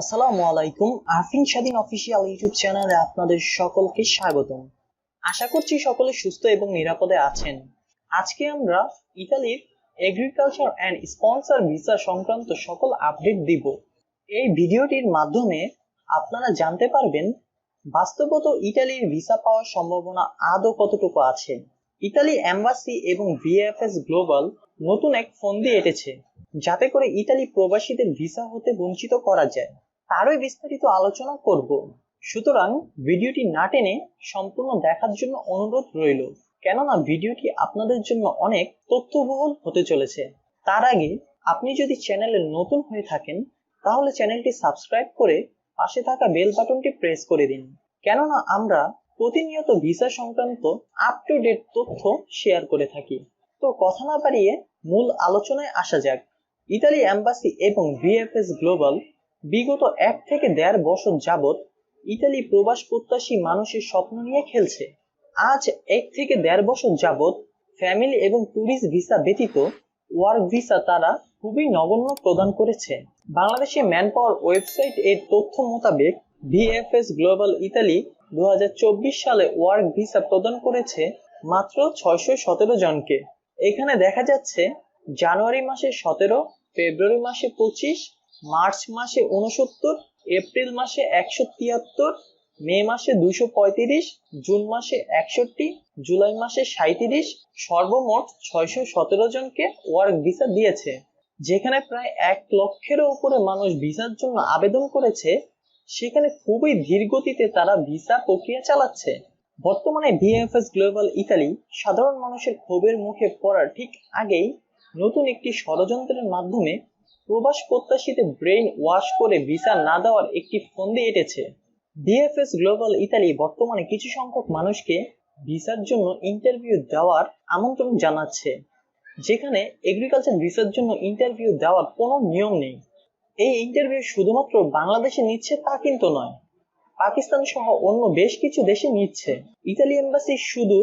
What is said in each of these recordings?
আসসালামু আলাইকুম। আরফিন স্বাধীন অফিসিয়াল ইউটিউব চ্যানেলে আপনাদের সকলকে স্বাগতম। আশা করছি সকলে সুস্থ এবং নিরাপদে আছেন। আজকে আমরা ইতালির এগ্রিকালচার অ্যান্ড স্পন্সর ভিসা সংক্রান্ত সকল আপডেট দিব। এই ভিডিওটির মাধ্যমে আপনারা জানতে পারবেন বাস্তবত ইতালির ভিসা পাওয়ার সম্ভাবনা আদৌ কতটুকু আছে। ইতালি এম্বাসি এবং ভিএফএস গ্লোবাল নতুন এক ফন্দি এঁটেছে, যাতে করে ইতালি প্রবাসীদের ভিসা হতে বঞ্চিত করা যায়। তারই বিস্তারিত আলোচনা করব। সুতরাং ভিডিওটি না টেনে সম্পূর্ণ দেখার জন্য অনুরোধ রইল, কেননা ভিডিওটি আপনাদের জন্য অনেক তথ্যবহুল হতে চলেছে। তার আগে আপনি যদি চ্যানেলে নতুন হয়ে থাকেন তাহলে চ্যানেলটি সাবস্ক্রাইব করে পাশে থাকা বেল বাটনটি প্রেস করে দিন, কেননা আমরা প্রতিনিয়ত ভিসা সংক্রান্ত আপ টু ডেট তথ্য শেয়ার করে থাকি। তো কথা না বাড়িয়ে মূল আলোচনায় আসা যাক। ইতালি এম্বাসি এবং ভিএফএস গ্লোবাল বিগত 1 থেকে 1.5 বছর যাবৎ ইতালি প্রবাস প্রত্যাশী মানুষের স্বপ্ন নিয়ে খেলছে। আজ 1 থেকে 1.5 বছর যাবৎ ফ্যামিলি এবং ট্যুরিস্ট ভিসা ব্যতীত ওয়ার্ক ভিসা তারা খুবই নগণ্য প্রদান করেছে। বাংলাদেশে ম্যানপাওয়ার ওয়েবসাইট এর তথ্য মোতাবেক ভিএফএস গ্লোবাল ইতালি 2024 সালে ওয়ার্ক ভিসা প্রদান করেছে মাত্র 617 জনকে। এখানে দেখা যাচ্ছে জানুয়ারি মাসে 17, ফেব্রুয়ারি মাসে 25, মার্চ মাসে 69, এপ্রিল মাসে 173, মে মাসে 235, জুন মাসে 61, জুলাই মাসে 37, সর্বমোট 617 জনকে ওয়ার্ক ভিসা দিয়েছে। যেখানে প্রায় 1 লক্ষেরও উপরে মানুষ ভিসার জন্য আবেদন করেছে, সেখানে খুবই ধীর গতিতে তারা ভিসা প্রক্রিয়া চালাচ্ছে। বর্তমানে ভিএফএস গ্লোবাল ইতালি সাধারণ মানুষের ক্ষোভের মুখে পড়ার ঠিক আগেই নতুন একটি ষড়যন্ত্রের মাধ্যমে প্রবাস প্রত্যাশীদের ব্রেইন ওয়াশ করে ভিসা না দেওয়ার একটি ফন্দি এঁটেছে। ভিএফএস গ্লোবাল ইতালি বর্তমানে কিছু সংখ্যক মানুষকে ভিসার জন্য ইন্টারভিউ দেওয়ার আমন্ত্রণ জানাচ্ছে, যেখানে এগ্রিকালচার ভিসার জন্য ইন্টারভিউ দেওয়ার কোনো নিয়ম নেই। এই ইন্টারভিউ শুধুমাত্র বাংলাদেশে নিচ্ছে তা কিন্তু নয়, পাকিস্তান সহ অন্য বেশ কিছু দেশে নিচ্ছে। ইতালি এম্বাসি শুধু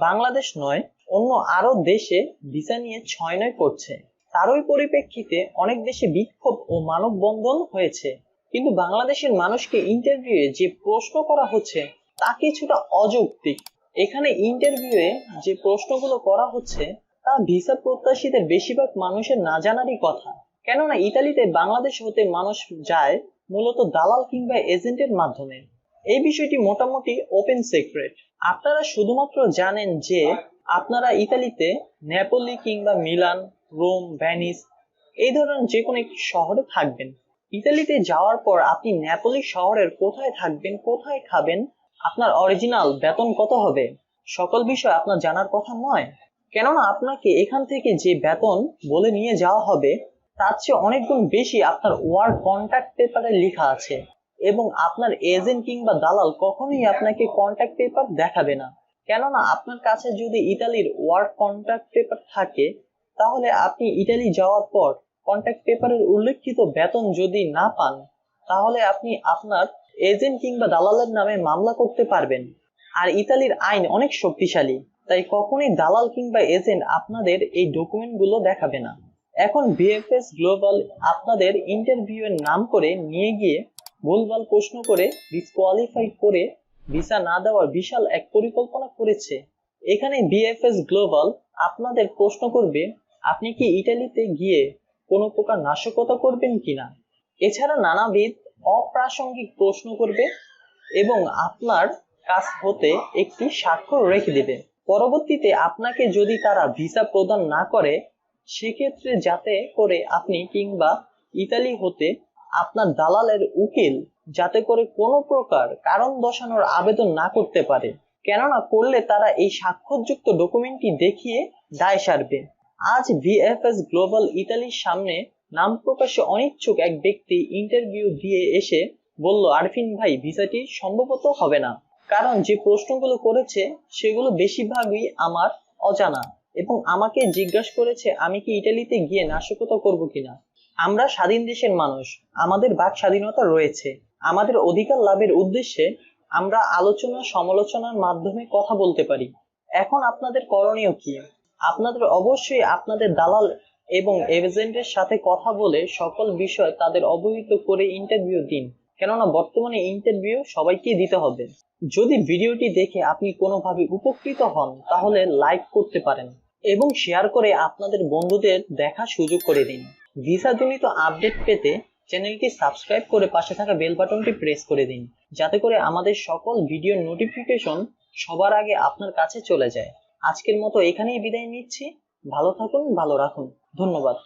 বাংলাদেশ নয়, অন্য আরো দেশে ভিসা নিয়ে 6-9 করছে। তারই পরিপ্রেক্ষিতে অনেক দেশে বিক্ষোভ ও মানববন্ধন হয়েছে। কিন্তু বাংলাদেশের মানুষকে ইন্টারভিউয়ে যে প্রশ্ন করা হচ্ছে তা কিছুটা অযৌক্তিক। এখানে ইন্টারভিউয়ে যে প্রশ্নগুলো করা হচ্ছে তা ভিসা প্রত্যাশীদের বেশিরভাগ মানুষের না জানারই কথা। কেননা ইতালিতে বাংলাদেশ হতে মানুষ যায় মূলত দালাল কিংবা এজেন্টের মাধ্যমে। এই বিষয়টি মোটামুটি ওপেন সিক্রেট। আপনারা শুধুমাত্র জানেন যে আপনারা ইতালিতে নেপোলি কিংবা মিলান, রোম, ভেনিস এই ধরনের যে কোনো একটি শহরে থাকবেন। ইতালিতে যাওয়ার পর আপনি নেপোলি শহরের কোথায় থাকবেন, কোথায় খাবেন, আপনার অরিজিনাল বেতন কত হবে, সকল বিষয় আপনার জানার কথা নয়। কেননা আপনাকে এখান থেকে যে বেতন বলে নিয়ে যাওয়া হবে তার চেয়ে অনেক গুণ বেশি আপনার ওয়ার্ক কন্ট্রাক্ট পেপারে লেখা আছে, এবং আপনার এজেন্ট কিংবা দালাল কখনোই আপনাকে কন্ট্রাক্ট পেপার দেখাবে না। কেননা আপনার কাছে যদি ইতালির ওয়ার্ক কন্ট্রাক্ট পেপার থাকে, তাহলে আপনি ইতালি যাওয়ার পর কন্ট্রাক্ট পেপারের উল্লেখিত বেতন যদি না পান, তাহলে আপনি আপনার এজেন্ট কিংবা দালালের নামে মামলা করতে পারবেন। আর ইতালির আইন অনেক শক্তিশালী, তাই কখনোই দালাল কিংবা এজেন্ট আপনাদের এই ডকুমেন্টগুলো দেখাবে না। এখন ভিএফএস গ্লোবাল আপনাদের ইন্টারভিউ এর নাম করে নিয়ে গিয়ে ভুলভাল প্রশ্ন করে ডিসকোয়ালিফাই করে ভিসা না দেওয়ার বিশাল এক পরিকল্পনা করেছে। এখানে ভিএফএস গ্লোবাল আপনাদের প্রশ্ন করবে আপনি কি ইতালিতে গিয়ে কোনো প্রকার নাশকতা করবেন কিনা। এছাড়া নানাবিধ অপ্রাসঙ্গিক প্রশ্ন করবে এবং আপনার কাছ হতে একটি স্বাক্ষর রেখে দেবে। পরবর্তীতে আপনাকে যদি তারা ভিসা প্রদান না করে, সেক্ষেত্রে যাতে করে আপনি কিংবা ইতালি হতে আপনার দালালের উকিল যাতে করে কোনো প্রকার কারণ দর্শানোর আবেদন না করতে পারে, কেননা করলে তারা এই স্বাক্ষরযুক্ত ডকুমেন্টটি দেখিয়ে দায় সারবে। আজ ভিএফএস গ্লোবাল ইতালির সামনে নাম প্রকাশে অনিচ্ছুক এক ব্যক্তি ইন্টারভিউ দিয়ে এসে বলল, আরফিন ভাই, ভিসাটি সম্ভবত হবে না, কারণ যে প্রশ্নগুলো করেছে সেগুলো বেশিরভাগই আমার অজানা, এবং আমাকে জিজ্ঞাসা করেছে আমি কি ইতালিতে গিয়ে নাশকতা করব কিনা। আমরা স্বাধীন দেশের মানুষ, আমাদের বাক স্বাধীনতা রয়েছে। আমাদের অধিকার লাভের উদ্দেশ্যে আমরা আলোচনা সমালোচনার মাধ্যমে কথা বলতে পারি। এখন আপনাদের করণীয় কি? আপনাদের অবশ্যই আপনাদের দালাল এবং এজেন্টের সাথে কথা বলে সকল বিষয় তাদের অবহিত করে ইন্টারভিউ দিন, কেননা বর্তমানে ইন্টারভিউ সবাইকেই দিতে হবে। যদি ভিডিওটি দেখে আপনি কোনোভাবে উপকৃত হন তাহলে লাইক করতে পারেন এবং শেয়ার করে আপনাদের বন্ধুদের দেখার সুযোগ করে দিন। ভিসাজনিত আপডেট পেতে চ্যানেলটি সাবস্ক্রাইব করে পাশে থাকা বেল বাটনটি প্রেস করে দিন, যাতে করে আমাদের সকল ভিডিওর নোটিফিকেশন সবার আগে আপনার কাছে চলে যায়। আজকের মতো এখানেই বিদায় নিচ্ছি। ভালো থাকুন, ভালো রাখুন। ধন্যবাদ।